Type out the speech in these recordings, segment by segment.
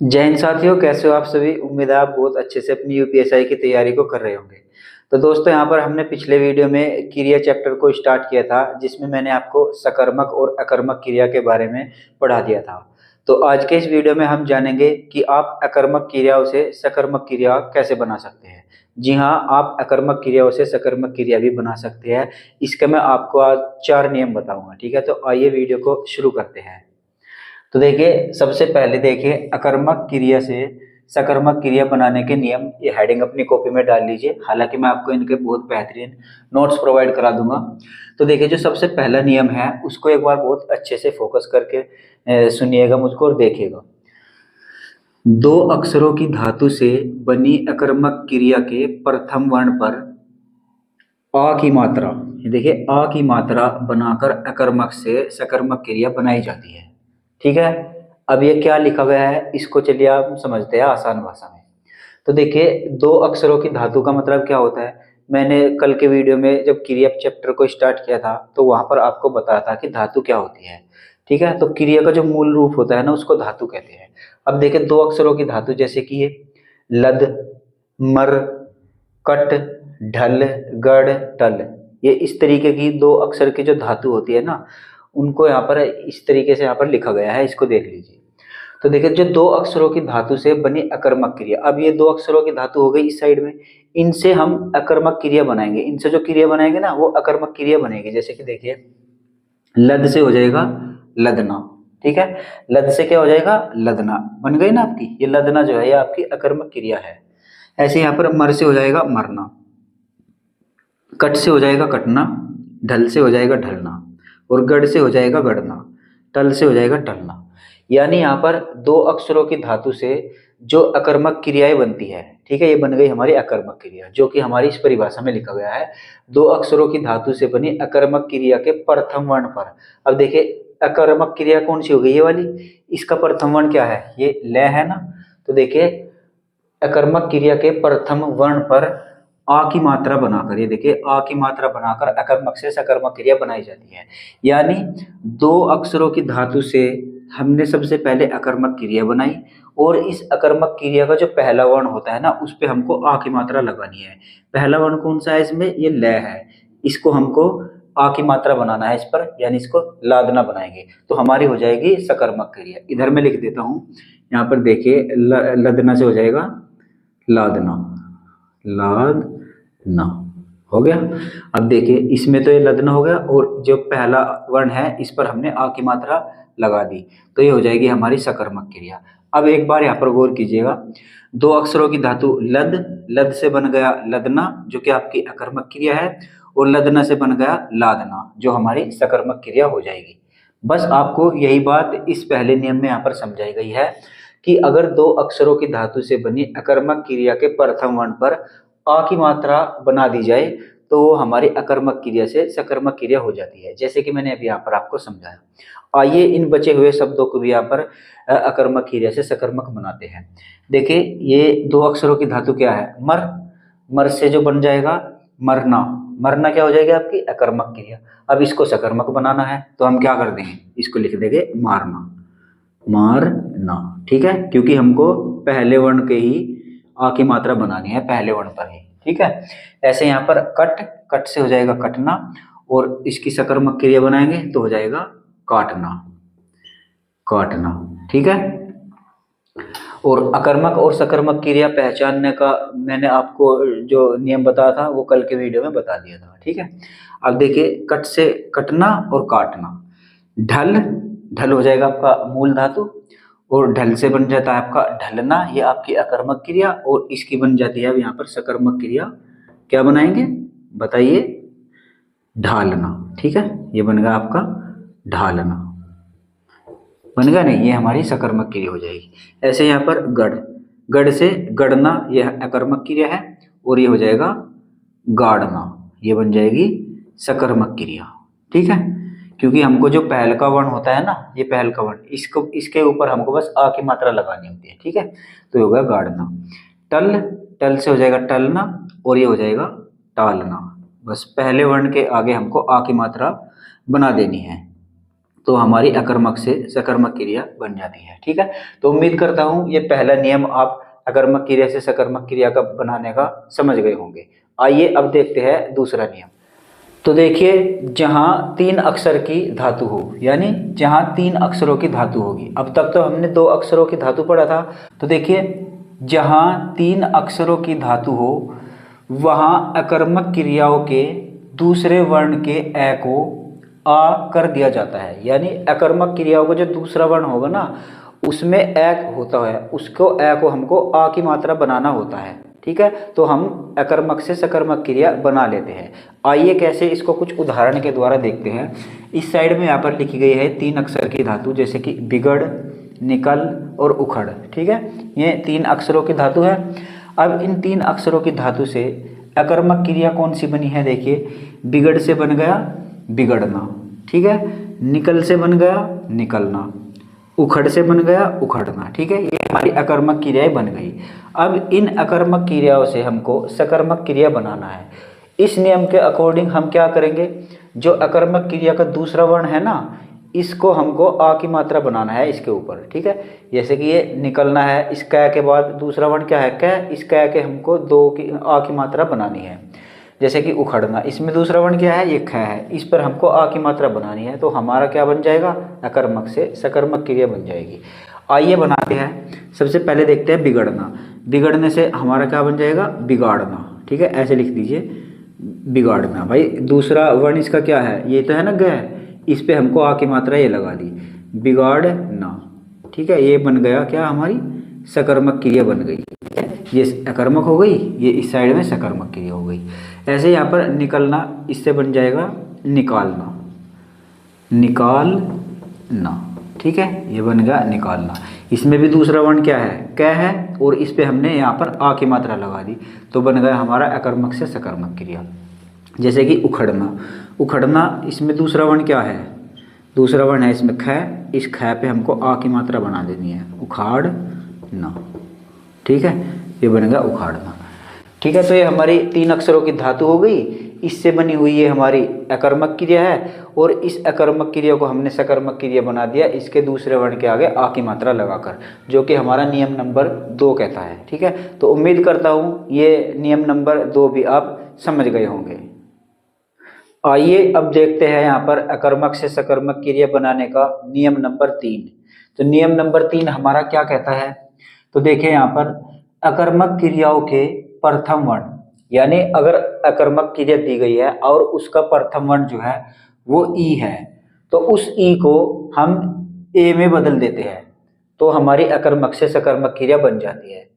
जय हिंद साथियों, कैसे हो आप सभी। उम्मीद है आप बहुत अच्छे से अपनी यूपीएसआई की तैयारी को कर रहे होंगे। तो दोस्तों, यहाँ पर हमने पिछले वीडियो में क्रिया चैप्टर को स्टार्ट किया था, जिसमें मैंने आपको सकर्मक और अकर्मक क्रिया के बारे में पढ़ा दिया था। तो आज के इस वीडियो में हम जानेंगे कि आप अकर्मक क्रियाओं से सकर्मक क्रिया कैसे बना सकते हैं। जी हाँ, आप अकर्मक क्रियाओं से सकर्मक क्रिया भी बना सकते हैं। इसका मैं आपको आज 4 नियम बताऊंगा। ठीक है, तो आइए वीडियो को शुरू करते हैं। तो देखिए, सबसे पहले देखिए, अकर्मक क्रिया से सकर्मक क्रिया बनाने के नियम। ये हेडिंग अपनी कॉपी में डाल लीजिए, हालांकि मैं आपको इनके बहुत बेहतरीन नोट्स प्रोवाइड करा दूंगा। तो देखिए, जो सबसे पहला नियम है उसको एक बार बहुत अच्छे से फोकस करके सुनिएगा मुझको और देखिएगा। दो अक्षरों की धातु से बनी अकर्मक क्रिया के प्रथम वर्ण पर अ की मात्रा, ये देखिए, अ की मात्रा बनाकर अकर्मक से सकर्मक क्रिया बनाई जाती है। ठीक है, अब ये क्या लिखा गया है इसको चलिए आप समझते हैं आसान भाषा में। तो देखिए, दो अक्षरों की धातु का मतलब क्या होता है। मैंने कल के वीडियो में जब क्रिया चैप्टर को स्टार्ट किया था तो वहां पर आपको बताया था कि धातु क्या होती है। ठीक है, तो क्रिया का जो मूल रूप होता है ना, उसको धातु कहते हैं। अब देखिए, दो अक्षरों की धातु जैसे कि ये लद, मर, कट, ढल, गढ़, टल, ये इस तरीके की दो अक्षर की जो धातु होती है ना, उनको यहाँ पर इस तरीके से यहाँ पर लिखा गया है, इसको देख लीजिए। तो देखिए, जो दो अक्षरों की धातु से बनी अकर्मक क्रिया, अब ये दो अक्षरों की धातु हो गई इस साइड में, इनसे हम अकर्मक क्रिया बनाएंगे। इनसे जो क्रिया बनाएंगे ना, वो अकर्मक क्रिया बनेगी। जैसे कि देखिए, लद से हो जाएगा लदना। ठीक है, लद से क्या हो जाएगा, लदना बन गई ना आपकी। ये लदना जो है ये आपकी अकर्मक क्रिया है। ऐसे यहाँ पर मर से हो जाएगा मरना, कट से हो जाएगा कटना, ढल से हो जाएगा ढलना, और गढ़ से हो जाएगा गढ़ना, टल से हो जाएगा टलना। यानी यहाँ पर दो अक्षरों की धातु से जो अकर्मक क्रियाएं बनती है, ठीक है, ये बन गई हमारी अकर्मक क्रिया, जो कि हमारी इस परिभाषा में लिखा गया है। दो अक्षरों की धातु से बनी अकर्मक क्रिया के प्रथम वर्ण पर। अब देखिए, अकर्मक क्रिया कौन सी हो गई, ये वाली। इसका प्रथम वर्ण क्या है, ये ल है ना। तो देखिए, अकर्मक क्रिया के प्रथम वर्ण पर आ की मात्रा बनाकर, ये देखिए, आ की मात्रा बनाकर अकर्मक से सकर्मक क्रिया बनाई जाती है। यानी दो अक्षरों की धातु से हमने सबसे पहले अकर्मक क्रिया बनाई, और इस अकर्मक क्रिया का जो पहला वर्ण होता है ना, उस पे हमको आ की मात्रा लगानी है। पहला वर्ण कौन सा है इसमें, ये ल है। इसको हमको आ की मात्रा बनाना है इस पर, यानी इसको लादना बनाएंगे, तो हमारी हो जाएगी सकर्मक क्रिया। इधर मैं लिख देता हूँ, यहाँ पर देखिए, लदना से हो जाएगा लादना, लादना हो गया। अब देखिए, इसमें तो ये लदना हो गया, और जो पहला वर्ण है इस पर हमने आ की मात्रा लगा दी, तो ये हो जाएगी हमारी सकर्मक क्रिया। अब एक बार यहाँ पर गौर कीजिएगा, दो अक्षरों की धातु लद, लद से बन गया लदना, जो कि आपकी अकर्मक क्रिया है, और लदना से बन गया लादना, जो हमारी सकर्मक क्रिया हो जाएगी। बस आपको यही बात इस पहले नियम में यहाँ पर समझाई गई है कि अगर दो अक्षरों की धातु से बनी अकर्मक क्रिया के प्रथम वर्ण पर अ की मात्रा बना दी जाए, तो वो हमारी अकर्मक क्रिया से सकर्मक क्रिया हो जाती है, जैसे कि मैंने अभी यहाँ पर आपको समझाया। आइए इन बचे हुए शब्दों को भी यहाँ पर अकर्मक क्रिया से सकर्मक बनाते हैं। देखिए, ये दो अक्षरों की धातु क्या है, मर, मर से जो बन जाएगा मरना, मरना क्या हो जाएगी आपकी अकर्मक क्रिया। अब इसको सकर्मक बनाना है, तो हम क्या कर देंगे, इसको लिख देंगे मारना, मारना। ठीक है, क्योंकि हमको पहले वर्ण के ही आ की मात्रा बनानी है, पहले वर्ण पर ही। ठीक है, ऐसे यहाँ पर कट, कट से हो जाएगा कटना, और इसकी सकर्मक क्रिया बनाएंगे तो हो जाएगा काटना, काटना। ठीक है, और अकर्मक और सकर्मक क्रिया पहचानने का मैंने आपको जो नियम बताया था वो कल के वीडियो में बता दिया था। ठीक है, अब देखिए, कट से कटना और काटना। ढल, ढल हो जाएगा आपका मूल धातु, और ढल से बन जाता है आपका ढलना, ये आपकी अकर्मक क्रिया, और इसकी बन जाती है अब यहाँ पर सकर्मक क्रिया। क्या बनाएंगे बताइए, ढालना। ठीक है, ये बन गया आपका ढालना, बन गया नहीं, ये हमारी सकर्मक क्रिया हो जाएगी। ऐसे यहाँ पर गढ़, गढ़ से गढ़ना, यह अकर्मक क्रिया है, और ये हो जाएगा गाड़ना, ये बन जाएगी सकर्मक क्रिया। ठीक है, क्योंकि हमको जो पहल का वर्ण होता है ना, ये पहल का वर्ण, इसको इसके ऊपर हमको बस आ की मात्रा लगानी होती है। ठीक है, तो ये होगा गाड़ना। टल, टल से हो जाएगा टलना, और ये हो जाएगा टालना। बस पहले वर्ण के आगे हमको आ की मात्रा बना देनी है। तो हमारी अकर्मक से सकर्मक क्रिया बन जाती है। ठीक है, तो उम्मीद करता हूँ ये पहला नियम आप अकर्मक क्रिया से सकर्मक क्रिया का बनाने का समझ गए होंगे। आइए अब देखते हैं दूसरा नियम। तो देखिए, जहाँ 3 अक्षर की धातु हो, यानी जहाँ 3 अक्षरों की धातु होगी। अब तक तो हमने 2 अक्षरों की धातु पढ़ा था। तो देखिए, जहाँ 3 अक्षरों की धातु हो वहाँ अकर्मक क्रियाओं के दूसरे वर्ण के ए को आ कर दिया जाता है। यानी अकर्मक क्रियाओं का जो दूसरा वर्ण होगा ना, उसमें ए होता है, उसको ए को हमको आ की मात्रा बनाना होता है। ठीक है, तो हम अकर्मक से सकर्मक क्रिया बना लेते हैं। आइए कैसे, इसको कुछ उदाहरण के द्वारा देखते हैं। इस साइड में यहाँ पर लिखी गई है 3 अक्षर की धातु, जैसे कि बिगड़, निकल और उखड़। ठीक है, ये 3 अक्षरों की धातु है। अब इन 3 अक्षरों की धातु से अकर्मक क्रिया कौन सी बनी है? देखिए, बिगड़ से बन गया बिगड़ना। ठीक है, निकल से बन गया निकलना, उखड़ से बन गया उखड़ना। ठीक है, ये हमारी अकर्मक क्रियाएं बन गई। अब इन अकर्मक क्रियाओं से हमको सकर्मक क्रिया बनाना है। इस नियम के अकॉर्डिंग हम क्या करेंगे, जो अकर्मक क्रिया का दूसरा वर्ण है ना, इसको हमको आ की मात्रा बनाना है इसके ऊपर। ठीक है, जैसे कि ये निकलना है, इस कै के बाद दूसरा वर्ण क्या है? कै। इस कै के हमको आ की मात्रा बनानी है। जैसे कि उखड़ना, इसमें दूसरा वर्ण क्या है? ये ख है, इस पर हमको आ की मात्रा बनानी है। तो हमारा क्या बन जाएगा? अकर्मक से सकर्मक क्रिया बन जाएगी। आइए बनाते हैं। सबसे पहले देखते हैं बिगड़ना। बिगड़ने से हमारा क्या बन जाएगा? बिगाड़ना। ठीक है, ऐसे लिख दीजिए, बिगाड़ना। भाई दूसरा वर्ण इसका क्या है? ये तो है ना ग, इस पे हमको आ की मात्रा ये लगा दी, बिगाड़ना। ठीक है, ये बन गया क्या? हमारी सकर्मक क्रिया बन गई। ये अकर्मक हो गई, ये इस साइड में सकर्मक क्रिया हो गई। ऐसे यहाँ पर निकलना, इससे बन जाएगा निकालना, निकालना। ठीक है, ये बन गया निकालना। इसमें भी दूसरा वर्ण क्या है? कै है, और इस पे हमने यहाँ पर आ की मात्रा लगा दी, तो बन गया हमारा अकर्मक से सकर्मक क्रिया। जैसे कि उखड़ना। उखड़ना, इसमें दूसरा वर्ण क्या है? दूसरा वर्ण है इसमें ख, इस ख पे हमको आ की मात्रा बना देनी है, उखाड़ना। ठीक है, ये बनेगा उखाड़ना। ठीक है, तो ये हमारी 3 अक्षरों की धातु हो गई, इससे बनी हुई ये हमारी अकर्मक क्रिया है। और इस अकर्मक क्रिया को हमने सकर्मक क्रिया बना दिया इसके दूसरे वर्ण के आगे आ की मात्रा लगाकर, जो कि हमारा नियम नंबर 2 कहता है। ठीक है, तो उम्मीद करता हूँ ये नियम नंबर 2 भी आप समझ गए होंगे। आइए अब देखते हैं यहाँ पर अकर्मक से सकर्मक क्रिया बनाने का नियम नंबर 3। तो नियम नंबर 3 हमारा क्या कहता है? तो देखिए, यहाँ पर अकर्मक क्रियाओं के प्रथम वर्ण, यानी अगर अकर्मक क्रिया दी गई है और उसका प्रथम वर्ण जो है वो ई है, तो उस ई को हम ए में बदल देते हैं, तो हमारी अकर्मक से सकर्मक क्रिया बन जाती है।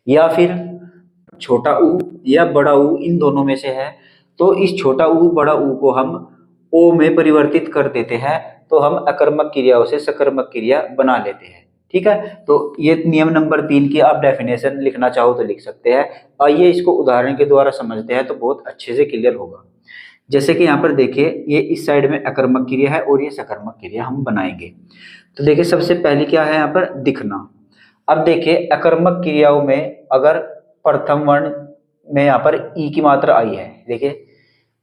या फिर छोटा ऊ या बड़ा ऊ, इन दोनों में से है, तो इस छोटा ऊ बड़ा ऊ को हम ओ में परिवर्तित कर देते हैं, तो हम अकर्मक क्रियाओं से सकर्मक क्रिया बना लेते हैं। ठीक है, तो ये नियम नंबर 3 की आप डेफिनेशन लिखना चाहो तो लिख सकते हैं। आइए इसको उदाहरण के द्वारा समझते हैं तो बहुत अच्छे से क्लियर होगा। जैसे कि यहाँ पर देखिए, ये इस साइड में अकर्मक क्रिया है और ये सकर्मक क्रिया हम बनाएंगे। तो देखिए, सबसे पहले क्या है यहाँ पर? दिखना। अब देखिए, अकर्मक क्रियाओं में अगर प्रथम वर्ण में यहाँ पर ई की मात्रा आई है, देखिए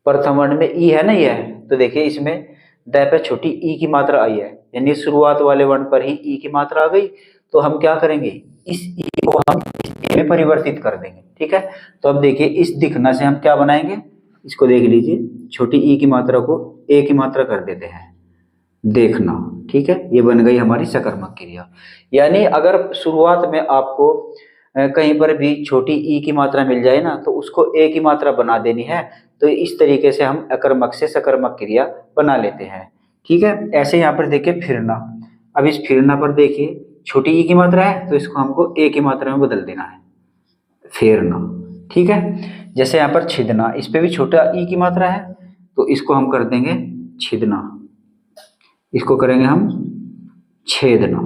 प्रथम वर्ण में ई है ना, ये है, तो देखिए इसमें द पे छोटी ई की मात्रा आई है, यानी शुरुआत वाले वर्ण पर ही ई की मात्रा आ गई। तो हम क्या करेंगे? इस ई को हम इस ए में परिवर्तित कर देंगे। ठीक है, तो अब देखिए, इस दिखना से हम क्या बनाएंगे? इसको देख लीजिए, छोटी ई की मात्रा को ए की मात्रा कर देते हैं, देखना। ठीक है, ये बन गई हमारी सकर्मक क्रिया। यानी अगर शुरुआत में आपको कहीं पर भी छोटी ई की मात्रा मिल जाए ना, तो उसको ए की मात्रा बना देनी है। तो इस तरीके से हम अकर्मक से सकर्मक क्रिया बना लेते हैं। ठीक है, ऐसे यहाँ पर देखिए फिरना। अब इस फिरना पर देखिए, छोटी ई की मात्रा है, तो इसको हमको ए की मात्रा में बदल देना है, फेरना। ठीक है, जैसे यहाँ पर छिदना, इस पे भी छोटा ई की मात्रा है, तो इसको हम कर देंगे छिदना, इसको करेंगे हम छेदना।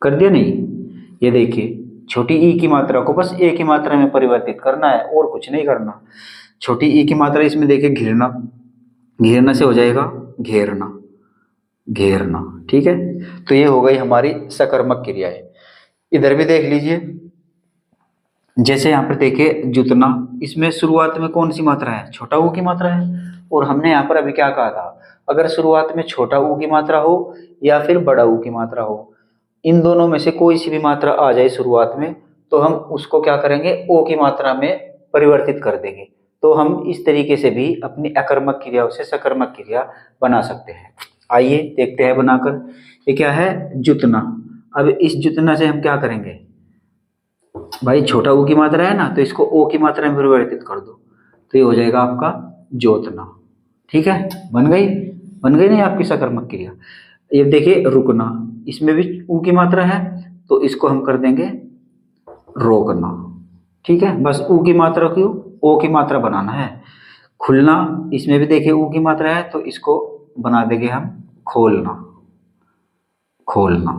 कर दिया नहीं? ये देखिए, छोटी ई की मात्रा को बस ए की मात्रा में परिवर्तित करना है और कुछ नहीं करना। छोटी ई की मात्रा इसमें देखिए घिरना, घेरना से हो जाएगा घेरना, घेरना। ठीक है, तो ये हो गई हमारी सकर्मक क्रियाएं। इधर भी देख लीजिए, जैसे यहाँ पर देखिए जुतना, इसमें शुरुआत में कौन सी मात्रा है? छोटा ऊ की मात्रा है। और हमने यहाँ पर अभी क्या कहा था? अगर शुरुआत में छोटा ऊ की मात्रा हो या फिर बड़ा ऊ की मात्रा हो, इन दोनों में से कोई सी भी मात्रा आ जाए शुरुआत में, तो हम उसको क्या करेंगे, ओ की मात्रा में परिवर्तित कर देंगे। तो हम इस तरीके से भी अपनी अकर्मक क्रियाओं से सकर्मक क्रिया बना सकते हैं। आइए देखते हैं बनाकर। ये क्या है, जुतना। अब इस जुतना से हम क्या करेंगे भाई, छोटा ऊ की मात्रा है ना, तो इसको ओ की मात्रा में परिवर्तित कर दो, तो ये हो जाएगा आपका जोतना। ठीक है, बन गई नहीं आपकी सकर्मक क्रिया। ये देखिए रुकना, इसमें भी ऊ की मात्रा है, तो इसको हम कर देंगे रोकना। ठीक है, बस ऊ की मात्रा क्यों, ओ की मात्रा बनाना है। खुलना, इसमें भी देखिए ऊ की मात्रा है, तो इसको बना देंगे हम खोलना, खोलना।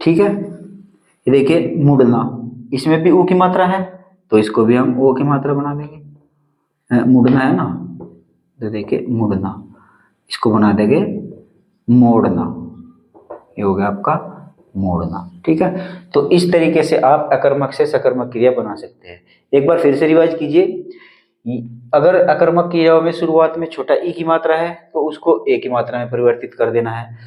ठीक है, ये देखिए मुड़ना, इसमें भी ऊ की मात्रा है, तो इसको भी हम ओ की मात्रा बना देंगे। मुड़ना है ना, तो देखिए मुड़ना, इसको बना देंगे मोड़ना। ये हो गया आपका मोड़ना। ठीक है, तो इस तरीके से आप अकर्मक से सकर्मक क्रिया बना सकते हैं। एक बार फिर से रिवाइज कीजिए। अगर अकर्मक क्रियाओं में शुरुआत में छोटा ई की मात्रा है, तो उसको ए की मात्रा में परिवर्तित कर देना है।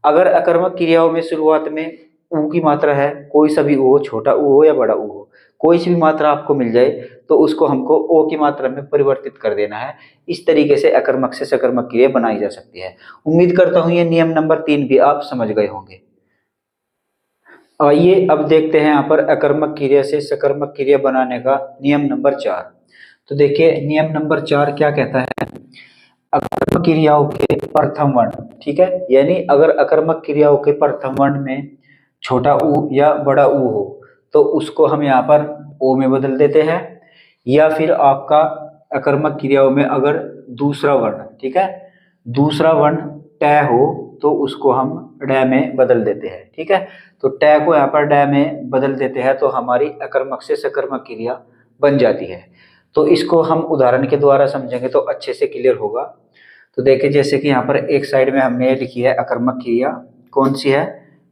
अगर अकर्मक क्रियाओं में शुरुआत में ऊ की मात्रा है, कोई सा भी ऊ हो, छोटा ऊ हो या बड़ा ऊ हो, कोई सी भी मात्रा आपको मिल जाए, तो उसको हमको ओ की मात्रा में परिवर्तित कर देना है। इस तरीके से अकर्मक से सकर्मक क्रिया बनाई जा सकती है। उम्मीद करता हूं ये नियम नंबर 3 भी आप समझ गए होंगे। आइए अब देखते हैं यहाँ पर अकर्मक क्रिया से सकर्मक क्रिया बनाने का नियम नंबर 4। तो देखिए नियम नंबर 4 क्या कहता है, अकर्मक क्रियाओं के प्रथम वर्ण। ठीक है, यानी अगर अकर्मक क्रियाओं के प्रथम वर्ण में छोटा ऊ या बड़ा ऊ हो, तो उसको हम यहाँ पर ओ में बदल देते हैं। या फिर आपका अकर्मक क्रियाओं में अगर दूसरा वर्ण, ठीक है, दूसरा वर्ण ट हो, तो उसको हम ड में बदल देते हैं। ठीक है, तो ट को यहाँ पर ड में बदल देते हैं, तो हमारी अकर्मक से सकर्मक क्रिया बन जाती है। तो इसको हम उदाहरण के द्वारा समझेंगे तो अच्छे से क्लियर होगा। तो देखिए जैसे कि यहाँ पर एक साइड में हमने लिखी है अकर्मक क्रिया, कौन सी है,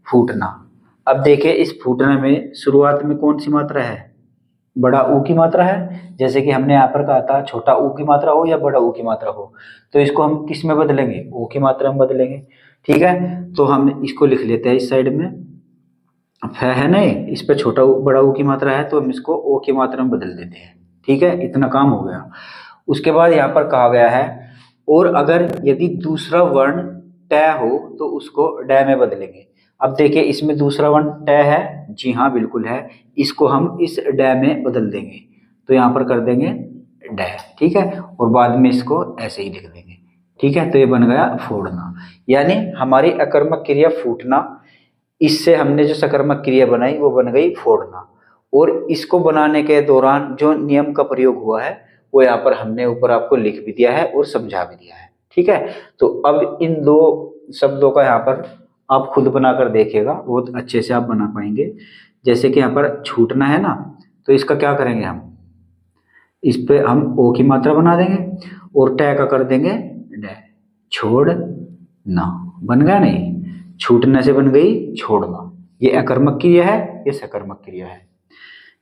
फूटना। अब देखिए इस फूटना में शुरुआत में कौन सी मात्रा है, बड़ा ऊ की मात्रा है। जैसे कि हमने यहाँ पर कहा था छोटा ऊ की मात्रा हो या बड़ा ऊ की मात्रा हो, तो इसको हम किस में बदलेंगे, ओ की मात्रा में बदलेंगे। ठीक है, तो हम इसको लिख लेते हैं इस साइड में, है नहीं, इस पे छोटा ऊ बड़ा ऊ की मात्रा है, तो हम इसको ओ की मात्रा में बदल देते हैं। ठीक है, इतना काम हो गया। उसके बाद यहाँ पर कहा गया है, और अगर यदि दूसरा वर्ण ट हो, तो उसको ड में बदलेंगे। अब देखिए इसमें दूसरा वर्ण ट है, जी हाँ बिल्कुल है, इसको हम इस ड में बदल देंगे, तो यहाँ पर कर देंगे ड। ठीक है, और बाद में इसको ऐसे ही लिख देंगे। ठीक है, तो ये बन गया फोड़ना। यानी हमारी अकर्मक क्रिया फूटना, इससे हमने जो सकर्मक क्रिया बनाई वो बन गई फोड़ना। और इसको बनाने के दौरान जो नियम का प्रयोग हुआ है, वो यहाँ पर हमने ऊपर आपको लिख भी दिया है और समझा भी दिया है। ठीक है, तो अब इन दो शब्दों का यहाँ पर आप खुद बनाकर देखिएगा, बहुत अच्छे से आप बना पाएंगे। जैसे कि यहाँ पर छूटना है ना, तो इसका क्या करेंगे, हम इस पे हम ओ की मात्रा बना देंगे और ट का कर देंगे ड, छोड़ ना। बन गया नहीं, छूटने से बन गई छोड़ना। ये अकर्मक क्रिया है, ये सकर्मक क्रिया है।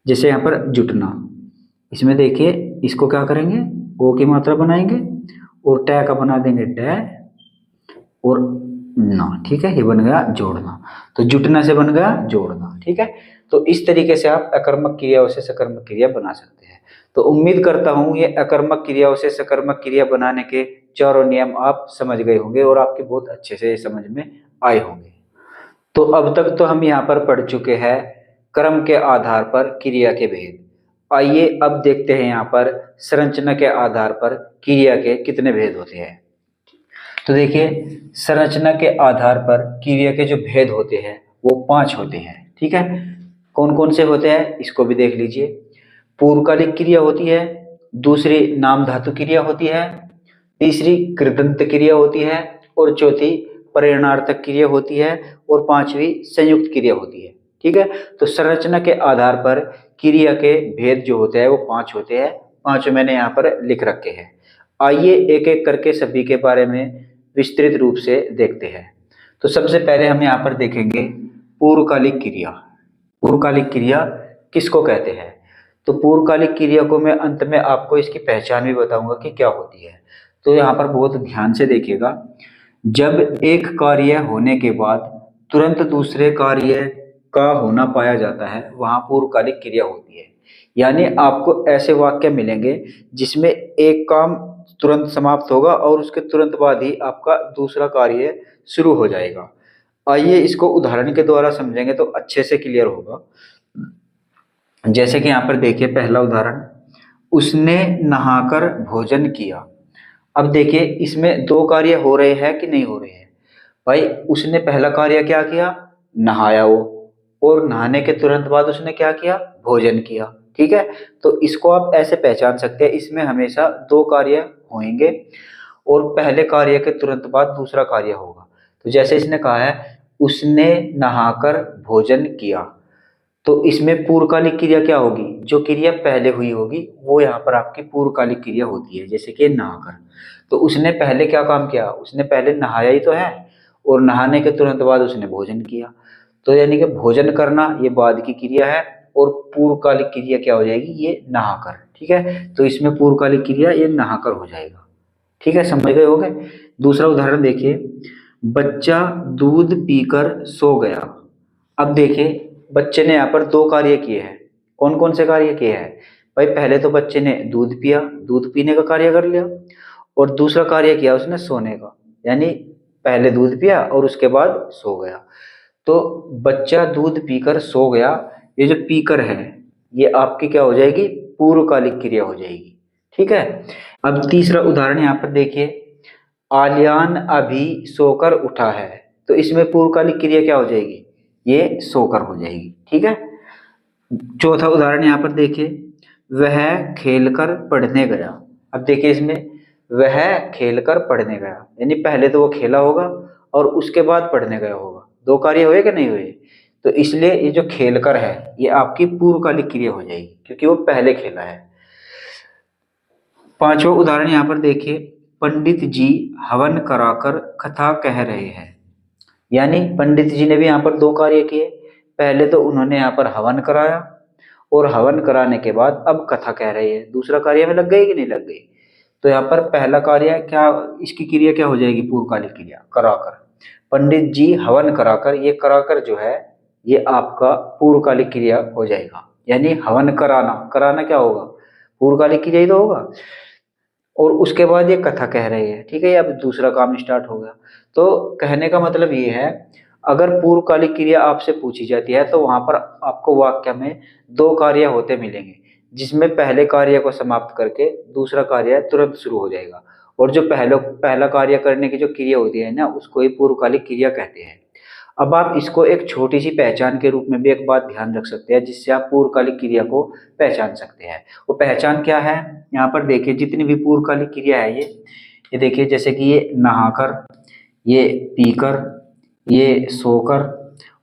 जैसे यहाँ पर जुटना, इसमें देखिए इसको क्या करेंगे, ओ की मात्रा बनाएंगे और ट का बना देंगे ड और ना। ठीक है, ये बन गया जोड़ना। तो जुटना से बन गया जोड़ना। ठीक है, तो इस तरीके से आप अकर्मक क्रियाओं से सकर्मक क्रिया बना सकते हैं। तो उम्मीद करता हूं ये अकर्मक क्रियाओं से सकर्मक क्रिया बनाने के चारों नियम आप समझ गए होंगे और आपके बहुत अच्छे से समझ में आए होंगे। तो अब तक तो हम यहाँ पर पढ़ चुके हैं क्रम के आधार पर क्रिया के भेद। आइए अब देखते हैं यहाँ पर संरचना के आधार पर क्रिया के कितने भेद होते हैं। तो देखिए संरचना के आधार पर क्रिया के जो भेद होते हैं वो 5 होते हैं। ठीक है, कौन कौन से होते हैं इसको भी देख लीजिए। पूर्वकालिक क्रिया होती है, दूसरी नाम धातु क्रिया होती है, तीसरी कृदंत क्रिया होती है, और चौथी परिणार्थक क्रिया होती है, और पांचवी संयुक्त क्रिया होती है। ठीक है, तो संरचना के आधार पर क्रिया के भेद जो होते हैं वो 5 होते हैं। 5 मैंने यहाँ पर लिख रखे हैं। आइए एक एक करके सभी के बारे में विस्तृत रूप से देखते हैं। तो सबसे पहले हम यहाँ पर देखेंगे पूर्वकालिक क्रिया। पूर्वकालिक क्रिया किसको कहते हैं? तो पूर्वकालिक क्रिया को मैं अंत में आपको इसकी पहचान भी बताऊंगा कि क्या होती है। तो यहाँ पर बहुत ध्यान से देखिएगा। जब एक कार्य होने के बाद तुरंत दूसरे कार्य का होना पाया जाता है, वहां पूर्वकालिक क्रिया होती है। यानी आपको ऐसे वाक्य मिलेंगे जिसमें एक काम तुरंत समाप्त होगा और उसके तुरंत बाद ही आपका दूसरा कार्य शुरू हो जाएगा। आइए इसको उदाहरण के द्वारा समझेंगे तो अच्छे से क्लियर होगा। जैसे कि यहाँ पर देखिए पहला उदाहरण, उसने नहाकर भोजन किया। अब देखिए इसमें दो कार्य हो रहे हैं कि नहीं हो रहे हैं। भाई उसने पहला कार्य क्या किया, नहाया वो, और नहाने के तुरंत बाद उसने क्या किया, भोजन किया। ठीक है, तो इसको आप ऐसे पहचान सकते हैं, इसमें हमेशा दो कार्य होंगे और पहले कार्य के तुरंत बाद दूसरा कार्य होगा। तो जैसे इसने कहा है उसने नहाकर भोजन किया, तो इसमें पूर्वकालिक क्रिया क्या होगी, जो क्रिया पहले हुई होगी वो यहाँ पर आपकी पूर्वकालिक क्रिया होती है। जैसे कि नहाकर, तो उसने पहले क्या काम किया, उसने पहले नहाया ही तो है, और नहाने के तुरंत बाद उसने भोजन किया। तो यानी कि भोजन करना ये बाद की क्रिया है और पूर्वकालिक क्रिया क्या हो जाएगी, ये नहाकर। ठीक है, तो इसमें पूर्वकालिक क्रिया ये नहाकर हो जाएगा। ठीक है, समझ गए होंगे। दूसरा उदाहरण देखिए, बच्चा दूध पीकर सो गया। अब देखिए बच्चे ने यहाँ पर दो कार्य किए हैं। कौन कौन से कार्य किए हैं भाई, पहले तो बच्चे ने दूध पिया, दूध पीने का कार्य कर लिया, और दूसरा कार्य किया उसने सोने का, यानी पहले दूध पिया और उसके बाद सो गया। तो बच्चा दूध पीकर सो गया, ये जो पीकर है ये आपकी क्या हो जाएगी, पूर्वकालिक क्रिया हो जाएगी। ठीक है, अब तीसरा उदाहरण यहाँ पर देखिए, आलियान अभी सोकर उठा है। तो इसमें पूर्वकालिक क्रिया क्या हो जाएगी, ये सोकर हो जाएगी। ठीक है, चौथा उदाहरण यहाँ पर देखिए, वह खेलकर पढ़ने गया। अब देखिए इसमें वह खेलकर पढ़ने गया, यानी पहले तो वो खेला होगा और उसके बाद पढ़ने गया होगा। दो कार्य हुए कि नहीं हुए, तो इसलिए ये जो खेलकर है ये आपकी पूर्वकालिक क्रिया हो जाएगी क्योंकि वो पहले खेला है। पांचवा उदाहरण यहाँ पर देखिए, पंडित जी हवन कराकर कथा कह रहे हैं। यानी पंडित जी ने भी यहाँ पर दो कार्य किए, पहले तो उन्होंने यहाँ पर हवन कराया और हवन कराने के बाद अब कथा कह रहे हैं। दूसरा कार्य में लग गई कि नहीं लग गई, तो यहाँ पर पहला कार्य क्या, इसकी क्रिया क्या हो जाएगी, पूर्वकालिक क्रिया कराकर। पंडित जी हवन कराकर, ये कराकर जो है ये आपका पूर्वकालिक क्रिया हो जाएगा। यानी हवन कराना, कराना क्या होगा, पूर्वकालिक क्रिया ही तो होगा। और उसके बाद ये कथा कह रहे हैं। ठीक है, अब दूसरा काम स्टार्ट हो गया। तो कहने का मतलब ये है, अगर पूर्वकालिक क्रिया आपसे पूछी जाती है तो वहां पर आपको वाक्य में दो कार्य होते मिलेंगे, जिसमें पहले कार्य को समाप्त करके दूसरा कार्य तुरंत शुरू हो जाएगा, और जो पहला कार्य करने की जो क्रिया होती है ना उसको ही पूर्वकालिक क्रिया कहते हैं। अब आप इसको एक छोटी सी पहचान के रूप में भी एक बात ध्यान रख सकते हैं, जिससे आप पूर्वकालिक क्रिया को पहचान सकते हैं। वो पहचान क्या है, यहाँ पर देखिए जितनी भी पूर्वकालिक क्रिया है ये देखिए, जैसे कि ये नहाकर, ये पीकर, ये सोकर,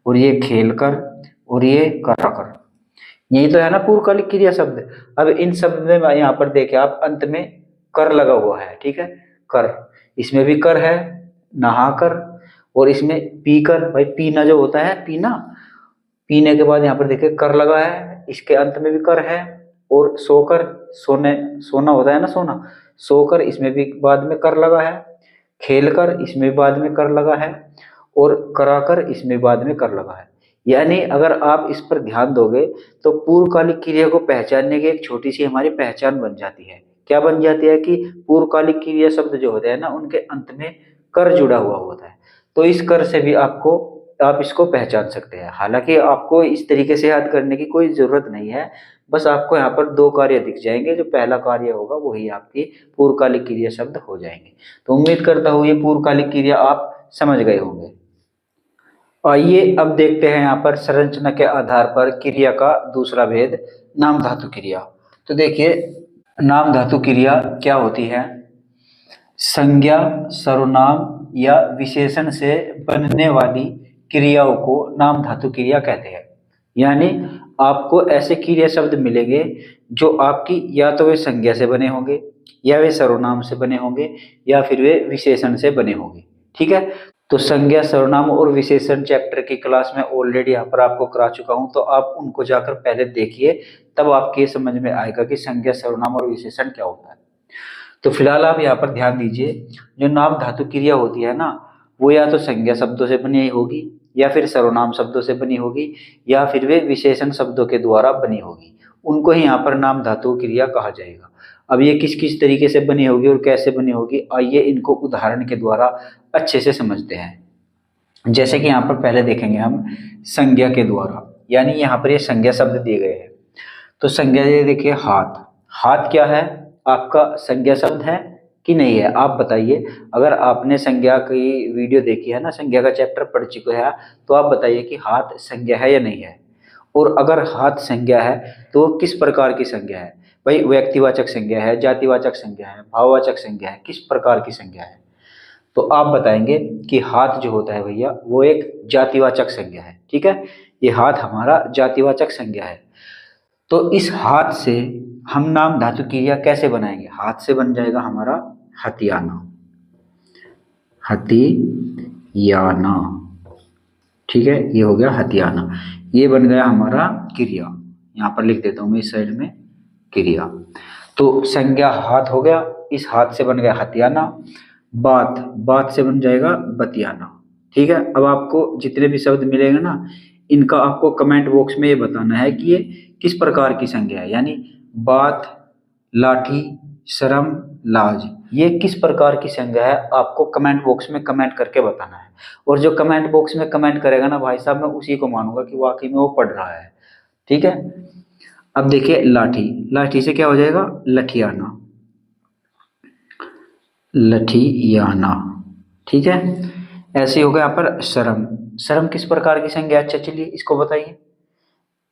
और ये खेलकर, और ये कराकर, यही तो है ना पूर्वकालिक क्रिया शब्द। अब इन शब्द में यहाँ पर देखिए आप अंत में कर लगा हुआ है। ठीक है, कर, इसमें भी कर है, नहाकर, और इसमें पीकर, भाई पीना जो होता है, पीना, पीने के बाद यहाँ पर देखिए कर लगा है, इसके अंत में भी कर है, और सोकर, सोने, सोना होता है ना, सोना, सोकर, इसमें भी बाद में कर लगा है, खेलकर, इसमें बाद में कर लगा है, और कराकर, इसमें बाद में कर लगा है। यानी अगर आप इस पर ध्यान दोगे तो पूर्वकालिक क्रिया को पहचानने की एक छोटी सी हमारी पहचान बन जाती है। क्या बन जाती है कि पूर्वकालिक क्रिया शब्द जो होते हैं ना उनके अंत में कर जुड़ा हुआ होता है, तो इस कर से भी आप इसको पहचान सकते हैं। हालांकि आपको इस तरीके से याद करने की कोई जरूरत नहीं है, बस आपको यहाँ पर दो कार्य दिख जाएंगे, जो पहला कार्य होगा वही आपकी पूर्वकालिक क्रिया शब्द हो जाएंगे। तो उम्मीद करता हूँ ये पूर्वकालिक क्रिया आप समझ गए होंगे। आइए अब देखते हैं यहाँ पर संरचना के आधार पर क्रिया का दूसरा भेद, नाम धातु क्रिया। तो देखिए नाम धातु क्रिया क्या होती है, संज्ञा, सर्वनाम या विशेषण से बनने वाली क्रियाओं को नाम धातु क्रिया कहते हैं। यानी आपको ऐसे क्रिया शब्द मिलेंगे जो आपकी या तो वे संज्ञा से बने होंगे, या वे सर्वनाम से बने होंगे, या फिर वे विशेषण से बने होंगे। ठीक है, तो संज्ञा, सर्वनाम और विशेषण चैप्टर की क्लास में ऑलरेडी यहाँ पर आपको करा चुका हूँ, तो आप उनको जाकर पहले देखिए, तब आपके समझ में आएगा कि संज्ञा, सर्वनाम और विशेषण क्या होता है। तो फिलहाल आप यहाँ पर ध्यान दीजिए, जो नाम धातु क्रिया होती है ना, वो या तो संज्ञा शब्दों से बनी होगी, या फिर सर्वनाम शब्दों से बनी होगी, या फिर वे विशेषण शब्दों के द्वारा बनी होगी। उनको ही यहाँ पर नाम धातु क्रिया कहा जाएगा। अब ये किस किस तरीके से बनी होगी और कैसे बनी होगी, आइए इनको उदाहरण के द्वारा अच्छे से समझते हैं। जैसे कि यहाँ पर पहले देखेंगे हम संज्ञा के द्वारा, यानी यहाँ पर ये संज्ञा शब्द दिए गए हैं। तो संज्ञा ये देखिए, हाथ। हाथ क्या है, आपका संज्ञा शब्द है कि नहीं है, आप बताइए। अगर आपने संज्ञा की वीडियो देखी है ना, संज्ञा का चैप्टर पढ़ चुके हैं, तो आप बताइए कि हाथ संज्ञा है या नहीं है। और अगर हाथ संज्ञा है तो किस प्रकार की संज्ञा है भाई, व्यक्तिवाचक संज्ञा है, जातिवाचक संज्ञा है, भाववाचक संज्ञा है, किस प्रकार की संज्ञा है। तो आप बताएंगे कि हाथ जो होता है भैया, वो एक जातिवाचक संज्ञा है। ठीक है, ये हाथ हमारा जातिवाचक संज्ञा है। तो इस हाथ से हम नाम धातु क्रिया कैसे बनाएंगे, हाथ से बन जाएगा हमारा हथियाना, हथियाना। ठीक है, ये हो गया हथियाना, ये बन गया हमारा क्रिया। यहाँ पर लिख देता हूँ मैं इस साइड में, क्रिया। तो संज्ञा हाथ हो गया, इस हाथ से बन गया हथियाना। बात, बात से बन जाएगा बतियाना। ठीक है, अब आपको जितने भी शब्द मिलेंगे ना, इनका आपको कमेंट बॉक्स में ये बताना है कि ये किस प्रकार की संज्ञा है, यानी बात, लाठी, शर्म, लाज, ये किस प्रकार की संज्ञा है, आपको कमेंट बॉक्स में कमेंट करके बताना है। और जो कमेंट बॉक्स में कमेंट करेगा ना भाई साहब, मैं उसी को मानूंगा कि वाकई में वो पढ़ रहा है। ठीक है, अब देखिए लाठी, लाठी से क्या हो जाएगा, लठियाना, लठियाना। ठीक है, ऐसे हो गया यहाँ पर शर्म। शर्म किस प्रकार की संज्ञा, अच्छा चलिए इसको बताइए।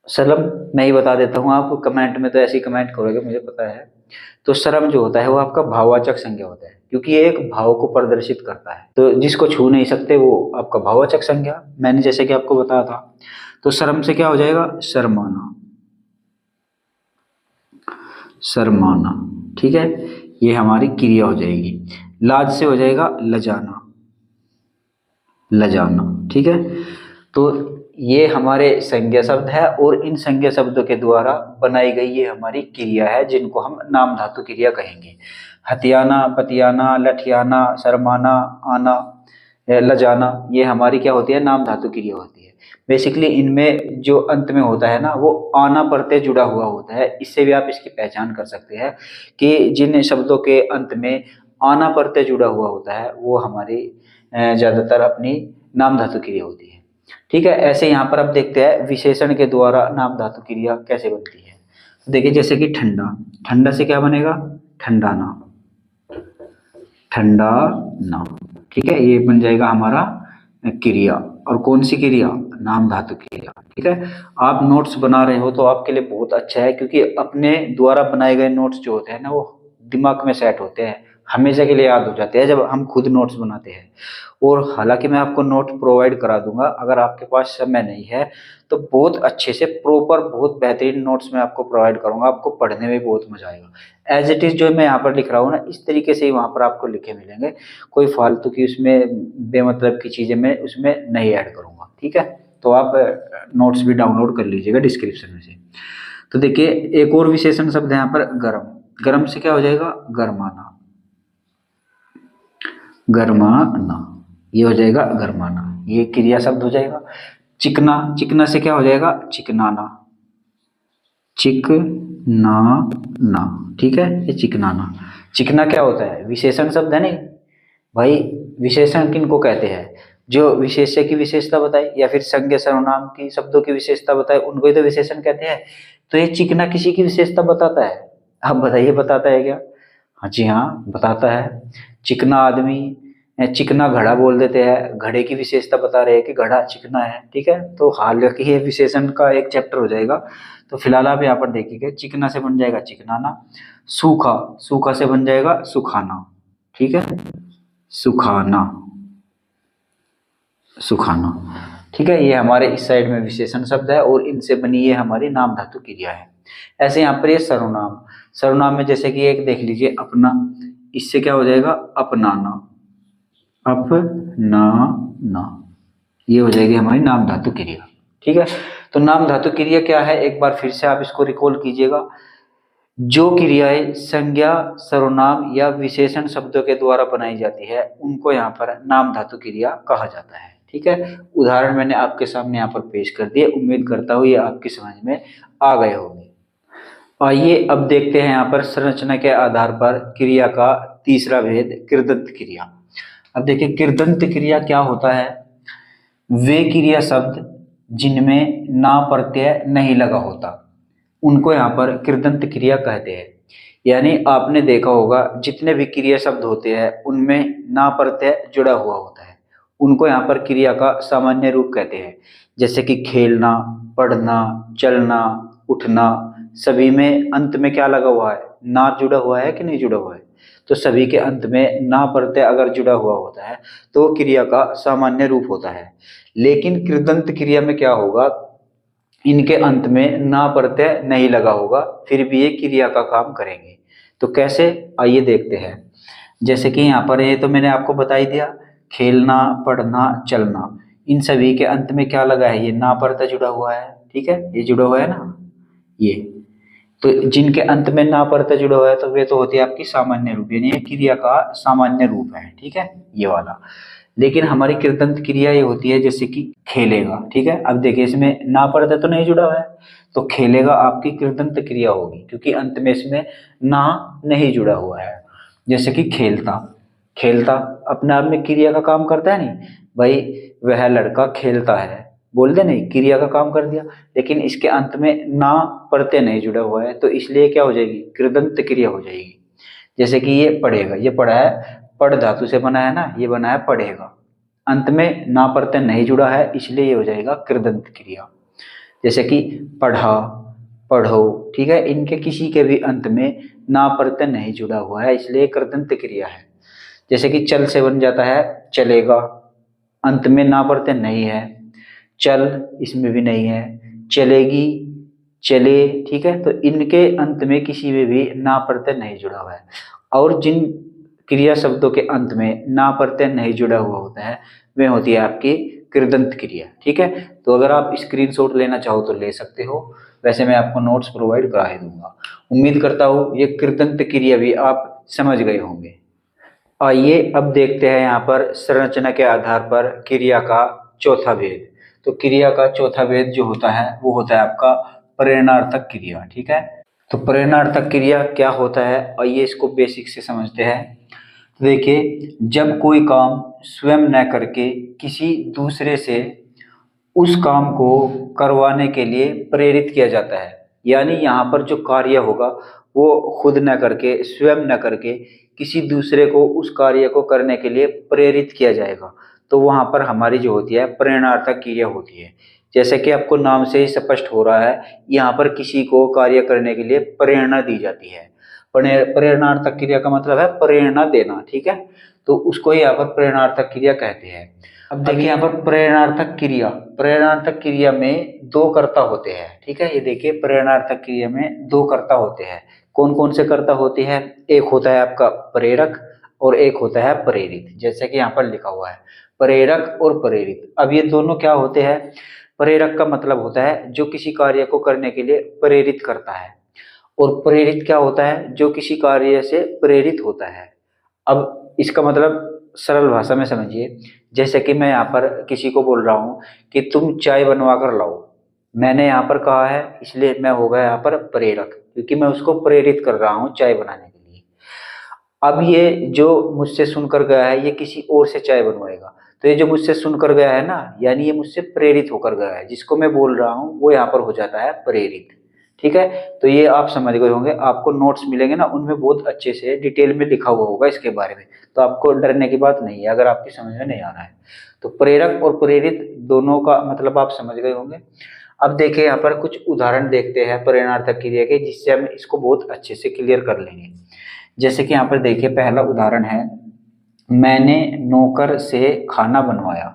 शर्म मैं ही बता देता हूँ, आप कमेंट में तो ऐसे ही कमेंट करोगे, मुझे पता है। तो शर्म जो होता है वो आपका भाववाचक संज्ञा होता है, क्योंकि ये एक भाव को प्रदर्शित करता है। तो जिसको छू नहीं सकते वो आपका भाववाचक संज्ञा, मैंने जैसे कि आपको बताया था। तो शर्म से क्या हो जाएगा, शर्माना, शर्माना। ठीक है, ये हमारी क्रिया हो जाएगी। लाज से हो जाएगा लजाना, लजाना। ठीक है, तो ये हमारे संज्ञा शब्द है, और इन संज्ञा शब्दों के द्वारा बनाई गई ये हमारी क्रिया है, जिनको हम नाम धातु क्रिया कहेंगे। हथियाना, बतियाना, लठियाना, शर्माना, आना, लजाना, ये हमारी क्या होती है, नाम धातु क्रिया होती है। बेसिकली इनमें जो अंत में होता है ना, वो आना प्रत्यय जुड़ा हुआ होता है। इससे भी आप इसकी पहचान कर सकते हैं कि जिन शब्दों के अंत में आना प्रत्यय जुड़ा हुआ होता है, वो हमारी ज्यादातर अपनी नाम धातु क्रिया होती है। ठीक है, ऐसे यहाँ पर अब देखते हैं विशेषण के द्वारा नाम धातु क्रिया कैसे बनती है। देखिए जैसे कि ठंडा, ठंडा से क्या बनेगा, ठंडाना, ठंडाना। ठीक है, ये बन जाएगा हमारा क्रिया। और कौन सी क्रिया, नाम धातु क्रिया। ठीक है, आप नोट्स बना रहे हो तो आपके लिए बहुत अच्छा है, क्योंकि अपने द्वारा बनाए गए नोट्स जो होते हैं ना, वो दिमाग में सेट होते हैं, हमेशा के लिए याद हो जाते हैं जब हम खुद नोट्स बनाते हैं। और हालांकि मैं आपको नोट प्रोवाइड करा दूंगा, अगर आपके पास समय नहीं है तो बहुत अच्छे से प्रॉपर बहुत बेहतरीन नोट्स मैं आपको प्रोवाइड करूंगा, आपको पढ़ने में बहुत मजा आएगा। एज इट इज जो मैं यहाँ पर लिख रहा हूँ ना, इस तरीके से ही वहाँ पर आपको लिखे मिलेंगे, कोई फालतू की उसमें बेमतलब की चीजें मैं उसमें नहीं ऐड करूंगा। ठीक है, तो आप नोट्स भी डाउनलोड कर लीजिएगा डिस्क्रिप्शन में से। तो देखिए एक और विशेषण शब्द है यहाँ पर गर्म, गर्म से क्या हो जाएगा, गरमाना, गरमाना, ये हो जाएगा गरमाना, ये क्रिया शब्द हो जाएगा। चिकना, चिकना से क्या हो जाएगा, चिकनाना, चिकनाना। ठीक है, ये चिकनाना। चिकना क्या होता है, विशेषण शब्द है नहीं भाई। विशेषण किनको कहते हैं, जो विशेष्य की विशेषता बताए या फिर संज्ञा सर्वनाम की शब्दों की विशेषता बताए, उनको ही तो विशेषण कहते हैं। तो ये चिकना किसी की विशेषता बताता है, आप बताइए बताता है क्या। हाँ जी हाँ, बताता है। चिकना आदमी, चिकना घड़ा बोल देते हैं, घड़े की विशेषता बता रहे हैं कि घड़ा चिकना है। ठीक है, तो हालांकि ये विशेषण का एक चैप्टर हो जाएगा। तो फिलहाल आप यहाँ पर देखिए, चिकना से बन जाएगा चिकनाना। सूखा, सूखा से बन जाएगा सुखाना। ठीक है, सुखाना, सुखाना। ठीक है, ये हमारे इस साइड में विशेषण शब्द है, और इनसे बनी ये हमारी नाम धातु क्रिया है। ऐसे यहाँ पर ये सर्वनाम, सर्वनाम में जैसे कि एक देख लीजिए अपना, इससे क्या हो जाएगा, अपनाना, अपनाना, ये हो जाएगी हमारी नाम धातु क्रिया। ठीक है, तो नाम धातु क्रिया क्या है, एक बार फिर से आप इसको रिकॉल कीजिएगा। जो क्रियाएं संज्ञा, सर्वनाम या विशेषण शब्दों के द्वारा बनाई जाती है उनको यहाँ पर नाम धातु क्रिया कहा जाता है। ठीक है, उदाहरण मैंने आपके सामने यहाँ पर पेश कर दिए, उम्मीद करता हूँ ये आपकी समझ में आ गए होंगे। आइए अब देखते हैं यहाँ पर संरचना के आधार पर क्रिया का तीसरा भेद, कृदंत क्रिया। अब देखिए कृदंत क्रिया क्या होता है। वे क्रिया शब्द जिनमें ना प्रत्यय नहीं लगा होता उनको यहाँ पर कृदंत क्रिया कहते हैं। यानी आपने देखा होगा जितने भी क्रिया शब्द होते हैं उनमें ना प्रत्यय जुड़ा हुआ होता है, उनको यहाँ पर क्रिया का सामान्य रूप कहते हैं। जैसे कि खेलना, पढ़ना, चलना, उठना, सभी में अंत में क्या लगा हुआ है, ना जुड़ा हुआ है कि नहीं जुड़ा हुआ है। तो सभी के अंत में ना प्रत्यय अगर जुड़ा हुआ होता है तो वो क्रिया का सामान्य रूप होता है। लेकिन कृदंत क्रिया में क्या होगा, इनके अंत में ना प्रत्यय नहीं लगा होगा, फिर भी ये क्रिया का काम करेंगे। तो कैसे, आइए देखते हैं। जैसे कि यहाँ पर ये तो मैंने आपको बता ही दिया, खेलना, पढ़ना, चलना, इन सभी के अंत में क्या लगा है, ये ना प्रत्यय जुड़ा हुआ है। ठीक है, ये जुड़ा हुआ है ना, ये तो जिनके अंत में ना प्रत्यय जुड़ा हुआ है तो वे तो होती है आपकी सामान्य रूप, यानी ये क्रिया का सामान्य रूप है। ठीक है, ये वाला। लेकिन हमारी कृदंत क्रिया ये होती है जैसे कि खेलेगा। ठीक है, अब देखिए इसमें ना प्रत्यय तो नहीं जुड़ा हुआ है, तो खेलेगा आपकी कृदंत क्रिया होगी क्योंकि अंत में इसमें ना नहीं जुड़ा हुआ है। जैसे कि खेलता, खेलता अपने आप में क्रिया का काम करता है नहीं भाई, वह लड़का खेलता है, बोल दे नहीं, क्रिया का काम कर दिया। लेकिन इसके अंत में ना प्रत्यय नहीं जुड़ा हुआ है तो इसलिए क्या हो जाएगी, कृदंत क्रिया हो जाएगी। जैसे कि ये पढ़ेगा, ये पढ़ा है, पढ़ धातु से बना है ना, ये बना है पढ़ेगा, अंत में ना प्रत्यय नहीं जुड़ा है इसलिए ये हो जाएगा कृदंत क्रिया। जैसे कि पढ़ा, पढ़ो, ठीक है, इनके किसी के भी अंत में ना प्रत्यय नहीं जुड़ा हुआ है इसलिए कृदंत क्रिया है। जैसे कि चल से बन जाता है चलेगा, अंत में ना प्रत्यय नहीं है, चल इसमें भी नहीं है, चलेगी, चले, ठीक है, तो इनके अंत में किसी में भी ना प्रत्यय नहीं जुड़ा हुआ है। और जिन क्रिया शब्दों के अंत में ना प्रत्यय नहीं जुड़ा हुआ होता है वे होती है आपकी कृदंत क्रिया। ठीक है, तो अगर आप स्क्रीनशॉट लेना चाहो तो ले सकते हो, वैसे मैं आपको नोट्स प्रोवाइड करा ही दूंगा। उम्मीद करता हूँ ये कृदंत क्रिया भी आप समझ गए होंगे। आइए अब देखते हैं यहाँ पर संरचना के आधार पर क्रिया का चौथा भेद। तो क्रिया का चौथा भेद जो होता है वो होता है आपका प्रेरणार्थक क्रिया। ठीक है, तो प्रेरणार्थक क्रिया क्या होता है, आइए इसको बेसिक से समझते हैं। देखिए, जब कोई काम स्वयं न करके किसी दूसरे से उस काम को करवाने के लिए प्रेरित किया जाता है, यानी यहाँ पर जो कार्य होगा वो खुद न करके, स्वयं न करके किसी दूसरे को उस कार्य को करने के लिए प्रेरित किया जाएगा, तो वहाँ पर हमारी जो होती है प्रेरणार्थक क्रिया होती है। जैसे कि आपको नाम से ही स्पष्ट हो रहा है, यहाँ पर किसी को कार्य करने के लिए प्रेरणा दी जाती है। प्रेरणार्थक क्रिया का मतलब है प्रेरणा देना। ठीक है, तो उसको यहाँ पर प्रेरणार्थक क्रिया कहते हैं। अब देखिए यहाँ पर प्रेरणार्थक क्रिया, प्रेरणार्थक क्रिया में दो कर्ता होते हैं। ठीक है, ये देखिए प्रेरणार्थक क्रिया में दो कर्ता होते हैं। कौन कौन से कर्ता होते हैं, एक होता है आपका प्रेरक और एक होता है प्रेरित। जैसे कि यहाँ पर लिखा हुआ है प्रेरक और प्रेरित। अब ये दोनों क्या होते हैं, प्रेरक का मतलब होता है जो किसी कार्य को करने के लिए प्रेरित करता है, और प्रेरित क्या होता है, जो किसी कार्य से प्रेरित होता है। अब इसका मतलब सरल भाषा में समझिए, जैसे कि मैं यहाँ पर किसी को बोल रहा हूँ कि तुम चाय बनवा कर लाओ, मैंने यहाँ पर कहा है इसलिए मैं हो गया यहाँ पर प्रेरक, क्योंकि मैं उसको प्रेरित कर रहा हूँ चाय बनाने के लिए। अब ये जो मुझसे सुनकर गया है ये किसी और से चाय बनवाएगा, तो ये जो मुझसे सुनकर गया है ना, यानी ये मुझसे प्रेरित होकर गया है, जिसको मैं बोल रहा हूँ वो यहाँ पर हो जाता है प्रेरित। ठीक है, तो ये आप समझ गए होंगे, आपको नोट्स मिलेंगे ना उनमें बहुत अच्छे से डिटेल में लिखा हुआ होगा इसके बारे में, तो आपको डरने की बात नहीं है अगर आपकी समझ में नहीं आ रहा है। तो प्रेरक और प्रेरित दोनों का मतलब आप समझ गए होंगे। अब देखिए यहाँ पर कुछ उदाहरण देखते हैं प्रेरणार्थक क्रिया के, जिससे हम इसको बहुत अच्छे से क्लियर कर लेंगे। जैसे कि यहाँ पर देखिए पहला उदाहरण है, मैंने नौकर से खाना बनवाया।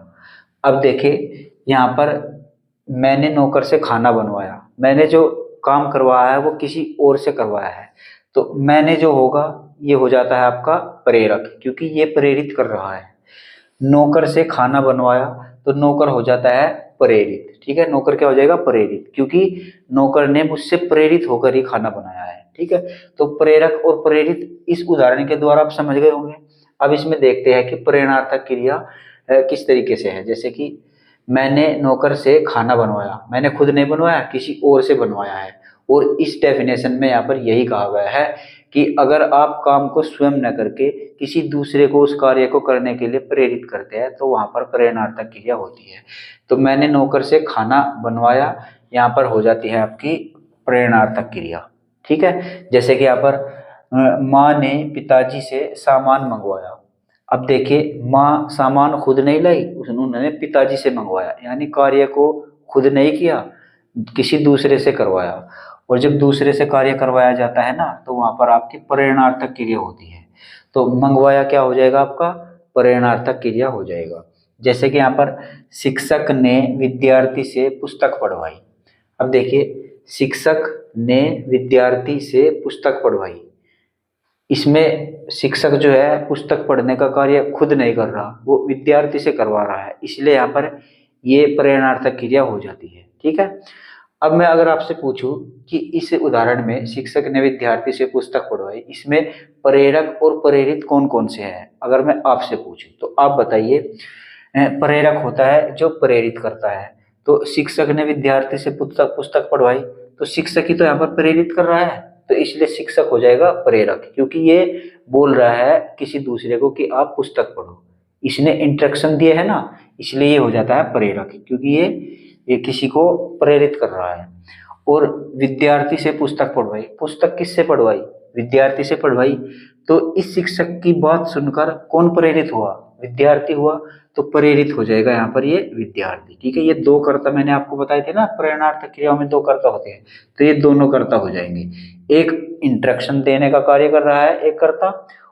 अब देखिए यहाँ पर मैंने नौकर से खाना बनवाया, मैंने जो काम करवाया है वो किसी और से करवाया है, तो मैंने जो होगा ये हो जाता है आपका प्रेरक, क्योंकि ये प्रेरित कर रहा है। नौकर से खाना बनवाया तो नौकर हो जाता है प्रेरित। ठीक है, नौकर क्या हो जाएगा, प्रेरित, क्योंकि नौकर ने मुझसे प्रेरित होकर ही खाना बनाया है। ठीक है। तो प्रेरक और प्रेरित इस उदाहरण के द्वारा आप समझ गए होंगे। अब इसमें देखते हैं कि प्रेरणार्थक क्रिया किस तरीके से है। जैसे कि मैंने नौकर से खाना बनवाया, मैंने खुद नहीं बनवाया, किसी और से बनवाया है। और इस डेफिनेशन में यहाँ पर यही कहा गया है कि अगर आप काम को स्वयं न करके किसी दूसरे को उस कार्य को करने के लिए प्रेरित करते हैं तो वहां पर प्रेरणार्थक क्रिया होती है। तो मैंने नौकर से खाना बनवाया, यहाँ पर हो जाती है आपकी प्रेरणार्थक क्रिया। ठीक है। जैसे कि यहाँ पर माँ ने पिताजी से सामान मंगवाया। अब देखिए, माँ सामान खुद नहीं लाई, उन्होंने पिताजी से मंगवाया, यानी कार्य को खुद नहीं किया, किसी दूसरे से करवाया। और जब दूसरे से कार्य करवाया जाता है ना, तो वहां पर आपकी प्रेरणार्थक क्रिया होती है। तो मंगवाया क्या हो जाएगा आपका, प्रेरणार्थक क्रिया हो जाएगा। जैसे कि यहाँ पर शिक्षक ने विद्यार्थी से पुस्तक पढ़वाई। अब देखिए, शिक्षक ने विद्यार्थी से पुस्तक पढ़वाई, इसमें शिक्षक जो है पुस्तक पढ़ने का कार्य खुद नहीं कर रहा, वो विद्यार्थी से करवा रहा है, इसलिए यहाँ पर ये प्रेरणार्थक क्रिया हो जाती है। ठीक है। अब मैं अगर आपसे पूछूं कि इस उदाहरण में शिक्षक ने विद्यार्थी से पुस्तक पढ़वाई, इसमें प्रेरक और प्रेरित कौन कौन से हैं, अगर मैं आपसे पूछूं तो आप बताइए। प्रेरक होता है जो प्रेरित करता है। तो शिक्षक ने विद्यार्थी से पुस्तक पढ़वाई, तो शिक्षक ही तो यहाँ पर प्रेरित कर रहा है, तो इसलिए शिक्षक हो जाएगा प्रेरक, क्योंकि ये बोल रहा है किसी दूसरे को कि आप पुस्तक पढ़ो, इसने इंस्ट्रक्शन दिए है ना, इसलिए ये हो जाता है प्रेरक, क्योंकि ये किसी को प्रेरित कर रहा है। और विद्यार्थी से पुस्तक पढ़वाई, पुस्तक किससे पढ़वाई, विद्यार्थी से पढ़वाई। तो इस शिक्षक की बात सुनकर कौन प्रेरित हुआ, विद्यार्थी हुआ, तो प्रेरित हो जाएगा यहाँ पर ये विद्यार्थी। ठीक है। ये दो कर्ता मैंने आपको बताए थे ना, प्रेरणार्थक क्रियाओं में दो कर्ता होते हैं, तो ये दोनों कर्ता हो जाएंगे। एक इंस्ट्रक्शन देने का कार्य कर रहा है एक कर्ता,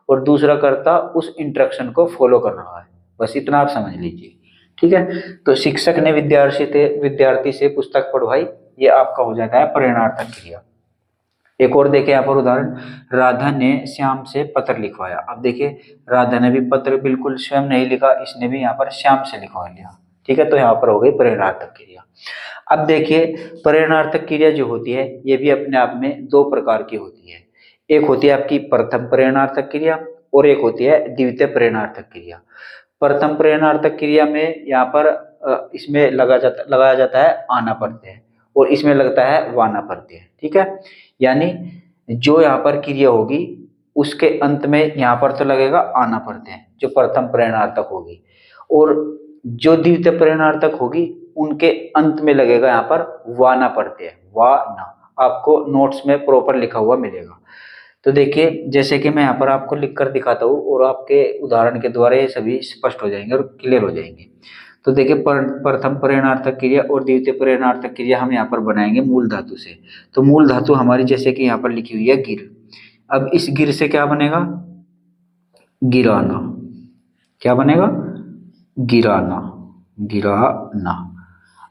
और दूसरा कर्ता उस इंस्ट्रक्शन को फॉलो कर रहा है। बस इतना आप समझ लीजिए। ठीक है। तो शिक्षक ने विद्यार्थी से पुस्तक पढ़वाई, ये आपका हो जाता है प्रेरणार्थक क्रिया। एक और देखें यहाँ पर उदाहरण, राधा ने श्याम से पत्र लिखवाया। अब देखिए, राधा ने भी पत्र बिल्कुल स्वयं नहीं लिखा, इसने भी यहाँ पर श्याम से लिखवा लिया। ठीक है। तो यहाँ पर हो गई प्रेरणार्थक क्रिया। अब देखिए, प्रेरणार्थक क्रिया जो होती है ये भी अपने आप में दो प्रकार की होती है। एक होती है आपकी प्रथम प्रेरणार्थक क्रिया और एक होती है द्वितीय प्रेरणार्थक क्रिया। प्रथम प्रेरणार्थक क्रिया में यहाँ पर इसमें लगाया जाता है आना प्रत्यय, और इसमें लगता है वाना प्रत्यय। ठीक है। यानी जो यहाँ पर क्रिया होगी उसके अंत में यहाँ पर तो लगेगा आना प्रत्यय जो प्रथम प्रेरणार्थक होगी, और जो द्वितीय प्रेरणार्थक होगी उनके अंत में लगेगा यहाँ पर वाना प्रत्यय, वा ना। आपको नोट्स में प्रॉपर लिखा हुआ मिलेगा। तो देखिए, जैसे कि मैं यहाँ पर आपको लिख कर दिखाता हूँ और आपके उदाहरण के द्वारा ये सभी स्पष्ट हो जाएंगे और क्लियर हो जाएंगे। तो देखिए, प्रथम प्रेरणार्थक क्रिया और द्वितीय प्रेरणार्थक क्रिया हम यहाँ पर बनाएंगे मूल धातु से। तो मूल धातु हमारी जैसे कि यहाँ पर लिखी हुई है गिर। अब इस गिर से क्या बनेगा, गिराना। क्या बनेगा, गिराना, गिराना।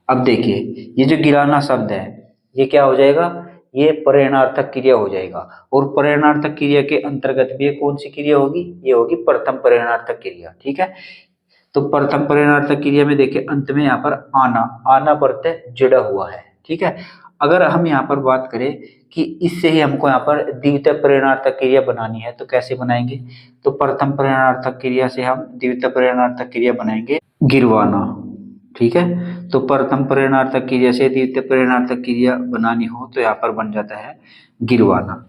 अब देखिए, ये जो गिराना शब्द है ये क्या हो जाएगा, ये प्रेरणार्थक क्रिया हो जाएगा। और प्रेरणार्थक क्रिया के अंतर्गत भी कौन सी क्रिया होगी, ये होगी प्रथम प्रेरणार्थक क्रिया। ठीक है। तो प्रथम प्रेरणार्थक क्रिया में देखिए अंत में यहाँ पर आना प्रत्यय जुड़ा हुआ है। ठीक है। अगर हम यहाँ पर बात करें कि इससे ही हमको यहाँ पर द्वितीय प्रेरणार्थक क्रिया बनानी है तो कैसे बनाएंगे, तो प्रथम प्रेरणार्थक क्रिया से हम द्वितीय प्रेरणार्थक क्रिया बनाएंगे गिरवाना। ठीक है। तो प्रथम प्रेरणार्थक क्रिया से द्वितीय प्रेरणार्थक क्रिया बनानी हो तो यहाँ पर बन जाता है गिरवाना।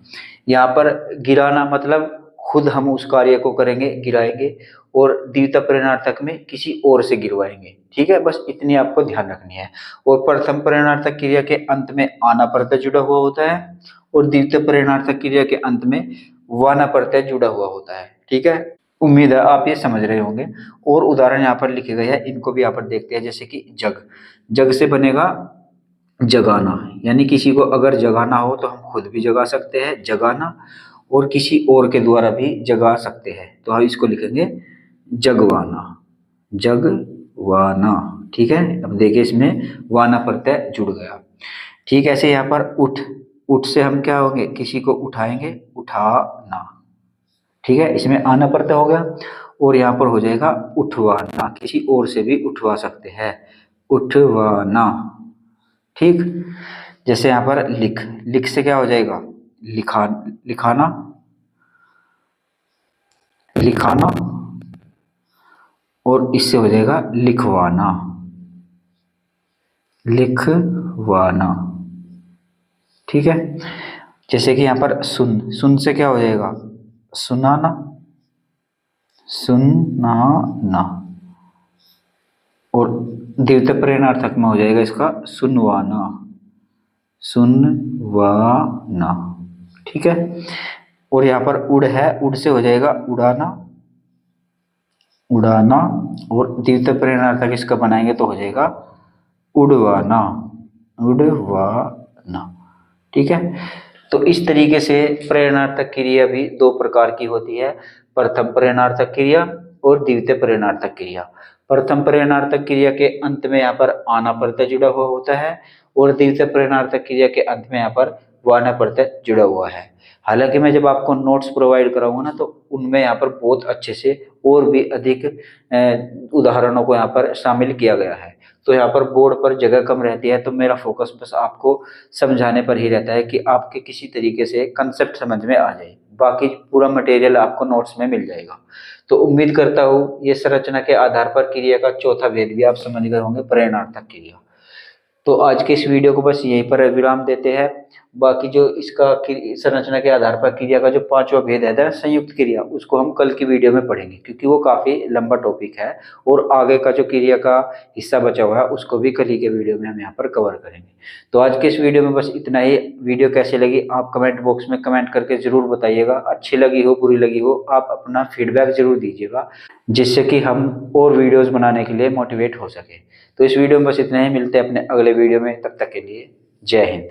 यहाँ पर गिराना मतलब खुद हम उस कार्य को करेंगे, गिराएंगे, और द्वितीय प्रेरणार्थक में किसी और से गिरवाएंगे। ठीक है। बस इतनी आपको ध्यान रखनी है। और प्रथम प्रेरणार्थक क्रिया के अंत में आना प्रत्यय जुड़ा हुआ होता है और द्वितीय प्रेरणार्थक क्रिया के अंत में वाना प्रत्यय जुड़ा हुआ होता है। ठीक है। उम्मीद है आप ये समझ रहे होंगे। और उदाहरण यहाँ पर लिखे गए हैं, इनको भी यहाँ पर देखते हैं। जैसे कि जग, जग से बनेगा जगाना, यानी किसी को अगर जगाना हो तो हम खुद भी जगा सकते हैं, जगाना, और किसी और के द्वारा भी जगा सकते हैं, तो हम इसको लिखेंगे जगवाना, जगवाना। ठीक है। अब देखिए, इसमें वाना प्रत्यय जुड़ गया। ठीक है। ऐसे यहाँ पर उठ, उठ से हम क्या होंगे, किसी को उठाएंगे, उठाना। ठीक है। इसमें आना प्रत्यय हो गया। और यहाँ पर हो जाएगा उठवाना, किसी और से भी उठवा सकते हैं, उठवाना। ठीक। जैसे यहाँ पर लिख, लिख से क्या हो जाएगा, लिखाना, लिखाना, और इससे हो जाएगा लिखवाना, लिखवाना। ठीक है। जैसे कि यहाँ पर सुन से क्या हो जाएगा, सुनाना, सुनाना, और द्वितीय प्रेरणार्थक में हो जाएगा इसका सुनवाना, सुनवाना। ठीक है। और यहाँ पर उड़ है, उड़ से हो जाएगा उड़ाना, उड़ाना, और द्वितीय प्रेरणार्थक इसका बनाएंगे तो हो जाएगा उड़वाना, उड़वाना। ठीक है। तो इस तरीके से प्रेरणार्थक क्रिया भी दो प्रकार की होती है, प्रथम प्रेरणार्थक क्रिया और द्वितीय प्रेरणार्थक क्रिया। प्रथम प्रेरणार्थक क्रिया के अंत में यहाँ पर आना प्रत्यय जुड़ा हुआ होता है, और द्वितीय प्रेरणार्थक क्रिया के अंत में यहाँ पर वाना प्रत्यय जुड़ा हुआ है। हालांकि मैं जब आपको नोट्स प्रोवाइड कराऊंगा ना, तो उनमें यहाँ पर बहुत अच्छे से और भी अधिक उदाहरणों को यहाँ पर शामिल किया गया है। तो यहाँ पर बोर्ड पर जगह कम रहती है, तो मेरा फोकस बस आपको समझाने पर ही रहता है कि आपके किसी तरीके से कंसेप्ट समझ में आ जाए। बाकी पूरा मटेरियल आपको नोट्स में मिल जाएगा। तो उम्मीद करता हूँ ये संरचना के आधार पर क्रिया का चौथा भेद भी आप समझ गए होंगे, प्रेरणार्थक क्रिया। तो आज के इस वीडियो को बस यहीं पर विराम देते हैं। बाकी जो इसका संरचना के आधार पर क्रिया का जो पांचवा भेद है संयुक्त क्रिया, उसको हम कल की वीडियो में पढ़ेंगे, क्योंकि वो काफी लंबा टॉपिक है, और आगे का जो क्रिया का हिस्सा बचा हुआ है उसको भी कल ही के वीडियो में हम यहाँ पर कवर करेंगे। तो आज के इस वीडियो में बस इतना ही। वीडियो कैसी लगी आप कमेंट बॉक्स में कमेंट करके जरूर बताइएगा। अच्छी लगी हो, बुरी लगी हो, आप अपना फीडबैक जरूर दीजिएगा, जिससे कि हम और वीडियोस बनाने के लिए मोटिवेट हो सके। तो इस वीडियो में बस इतना ही। मिलते हैं अपने अगले वीडियो में, तब तक के लिए जय हिंद।